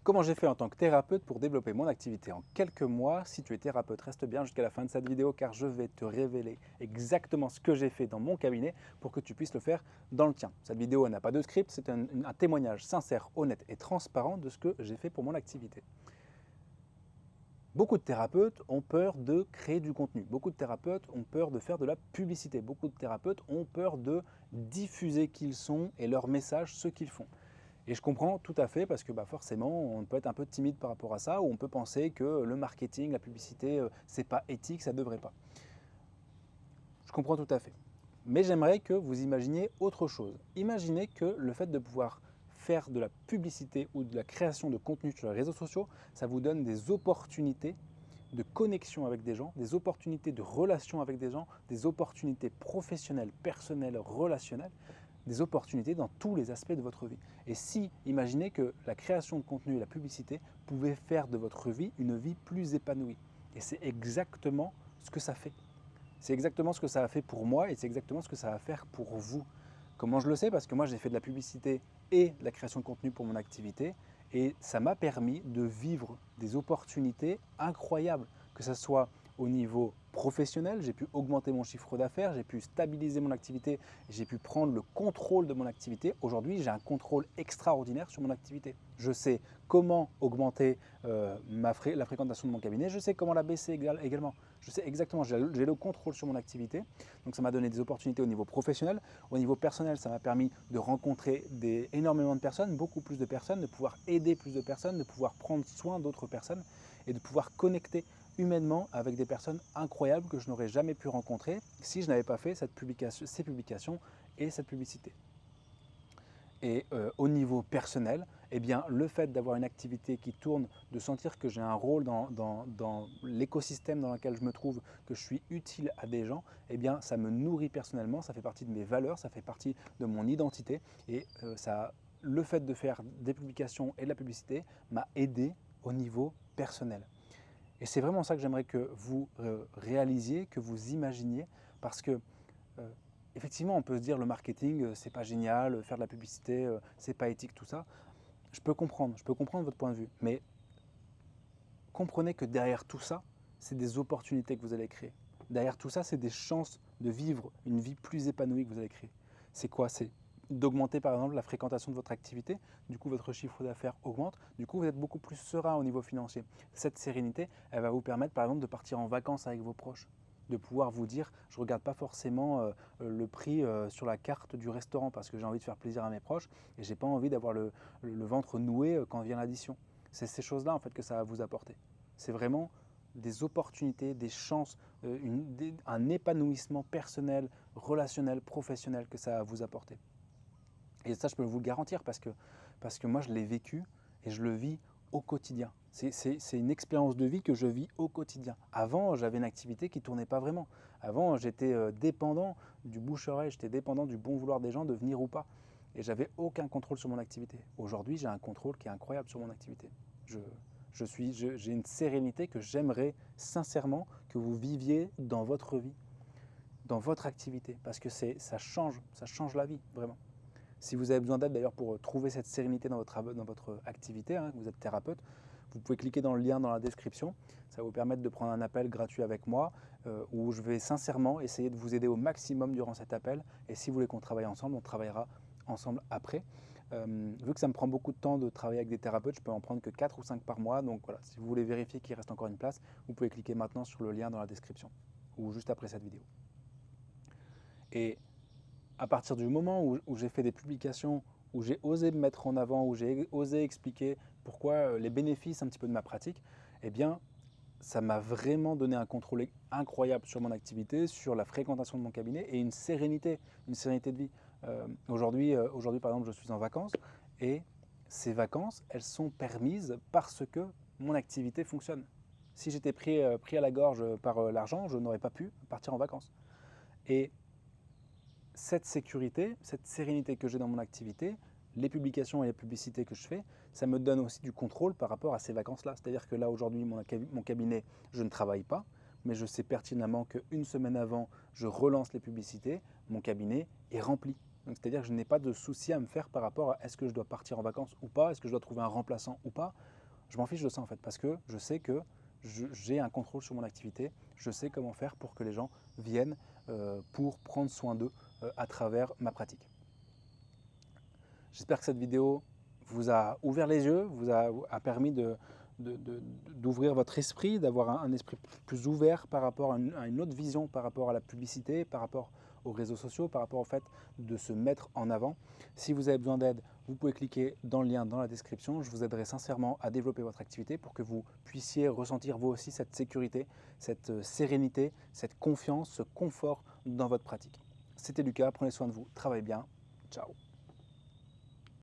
Comment j'ai fait en tant que thérapeute pour développer mon activité en quelques mois? Si tu es thérapeute, reste bien jusqu'à la fin de cette vidéo car je vais te révéler exactement ce que j'ai fait dans mon cabinet pour que tu puisses le faire dans le tien. Cette vidéo n'a pas de script, c'est un témoignage sincère, honnête et transparent de ce que j'ai fait pour mon activité. Beaucoup de thérapeutes ont peur de créer du contenu. Beaucoup de thérapeutes ont peur de faire de la publicité. Beaucoup de thérapeutes ont peur de diffuser qui ils sont et leur message, ce qu'ils font. Et je comprends tout à fait parce que forcément, on peut être un peu timide par rapport à ça ou on peut penser que le marketing, la publicité, c'est pas éthique, ça ne devrait pas. Je comprends tout à fait. Mais j'aimerais que vous imaginiez autre chose. Imaginez que le fait de pouvoir faire de la publicité ou de la création de contenu sur les réseaux sociaux, ça vous donne des opportunités de connexion avec des gens, des opportunités de relation avec des gens, des opportunités professionnelles, personnelles, relationnelles, des opportunités dans tous les aspects de votre vie. Et si, imaginez que la création de contenu et la publicité pouvaient faire de votre vie une vie plus épanouie. Et c'est exactement ce que ça fait. C'est exactement ce que ça a fait pour moi et c'est exactement ce que ça va faire pour vous. Comment je le sais? Parce que moi, j'ai fait de la publicité et de la création de contenu pour mon activité et ça m'a permis de vivre des opportunités incroyables, que ce soit au niveau professionnel, j'ai pu augmenter mon chiffre d'affaires, j'ai pu stabiliser mon activité, j'ai pu prendre le contrôle de mon activité. Aujourd'hui, j'ai un contrôle extraordinaire sur mon activité. Je sais comment augmenter la fréquentation de mon cabinet, je sais comment la baisser également. Je sais exactement, j'ai le contrôle sur mon activité. Donc ça m'a donné des opportunités au niveau professionnel. Au niveau personnel, ça m'a permis de rencontrer énormément de personnes, beaucoup plus de personnes, de pouvoir aider plus de personnes, de pouvoir prendre soin d'autres personnes et de pouvoir connecter humainement avec des personnes incroyables que je n'aurais jamais pu rencontrer si je n'avais pas fait ces publications et cette publicité. Et au niveau personnel, eh bien, le fait d'avoir une activité qui tourne, de sentir que j'ai un rôle dans l'écosystème dans lequel je me trouve, que je suis utile à des gens, eh bien, ça me nourrit personnellement, ça fait partie de mes valeurs, ça fait partie de mon identité. Et le fait de faire des publications et de la publicité m'a aidé au niveau personnel. Et c'est vraiment ça que j'aimerais que vous réalisiez, que vous imaginiez, parce que euh, effectivement, on peut se dire le marketing, c'est pas génial, faire de la publicité, c'est pas éthique, tout ça. Je peux comprendre votre point de vue, mais comprenez que derrière tout ça, c'est des opportunités que vous allez créer. Derrière tout ça, c'est des chances de vivre une vie plus épanouie que vous allez créer. C'est quoi? C'est d'augmenter par exemple la fréquentation de votre activité, du coup votre chiffre d'affaires augmente, du coup vous êtes beaucoup plus serein au niveau financier. Cette sérénité, elle va vous permettre par exemple de partir en vacances avec vos proches, de pouvoir vous dire, je ne regarde pas forcément le prix sur la carte du restaurant parce que j'ai envie de faire plaisir à mes proches et j'ai pas envie d'avoir le ventre noué quand vient l'addition. C'est ces choses-là en fait que ça va vous apporter. C'est vraiment des opportunités, des chances, un épanouissement personnel, relationnel, professionnel que ça va vous apporter. Et ça, je peux vous le garantir parce que moi, je l'ai vécu et je le vis au quotidien. C'est une expérience de vie que je vis au quotidien. Avant, j'avais une activité qui ne tournait pas vraiment. Avant, j'étais dépendant du bouche-oreille, j'étais dépendant du bon vouloir des gens de venir ou pas. Et j'avais aucun contrôle sur mon activité. Aujourd'hui, j'ai un contrôle qui est incroyable sur mon activité. Je, j'ai une sérénité que j'aimerais sincèrement que vous viviez dans votre vie, dans votre activité, parce que ça change la vie, vraiment. Si vous avez besoin d'aide d'ailleurs pour trouver cette sérénité dans votre activité, hein, vous êtes thérapeute, vous pouvez cliquer dans le lien dans la description. Ça va vous permettre de prendre un appel gratuit avec moi où je vais sincèrement essayer de vous aider au maximum durant cet appel. Et si vous voulez qu'on travaille ensemble, on travaillera ensemble après. Vu que ça me prend beaucoup de temps de travailler avec des thérapeutes, je peux en prendre que 4 ou 5 par mois. Donc voilà, si vous voulez vérifier qu'il reste encore une place, vous pouvez cliquer maintenant sur le lien dans la description ou juste après cette vidéo. Et à partir du moment où j'ai fait des publications, où j'ai osé me mettre en avant, où j'ai osé expliquer pourquoi les bénéfices un petit peu de ma pratique, eh bien, ça m'a vraiment donné un contrôle incroyable sur mon activité, sur la fréquentation de mon cabinet et une sérénité de vie. Aujourd'hui, par exemple, je suis en vacances et ces vacances, elles sont permises parce que mon activité fonctionne. Si j'étais pris à la gorge par l'argent, je n'aurais pas pu partir en vacances. Et cette sécurité, cette sérénité que j'ai dans mon activité, les publications et les publicités que je fais, ça me donne aussi du contrôle par rapport à ces vacances-là. C'est-à-dire que là, aujourd'hui, mon cabinet, je ne travaille pas, mais je sais pertinemment qu'une semaine avant, je relance les publicités, mon cabinet est rempli. C'est-à-dire que je n'ai pas de souci à me faire par rapport à est-ce que je dois partir en vacances ou pas, est-ce que je dois trouver un remplaçant ou pas. Je m'en fiche de ça en fait, parce que je sais que j'ai un contrôle sur mon activité, je sais comment faire pour que les gens viennent pour prendre soin d'eux à travers ma pratique. J'espère que cette vidéo vous a ouvert les yeux, vous a permis d'ouvrir votre esprit, d'avoir un esprit plus ouvert par rapport à une autre vision par rapport à la publicité, par rapport aux réseaux sociaux, par rapport au fait de se mettre en avant. Si vous avez besoin d'aide, vous pouvez cliquer dans le lien dans la description. Je vous aiderai sincèrement à développer votre activité pour que vous puissiez ressentir vous aussi cette sécurité, cette sérénité, cette confiance, ce confort dans votre pratique. C'était Lucas, prenez soin de vous, travaillez bien, ciao.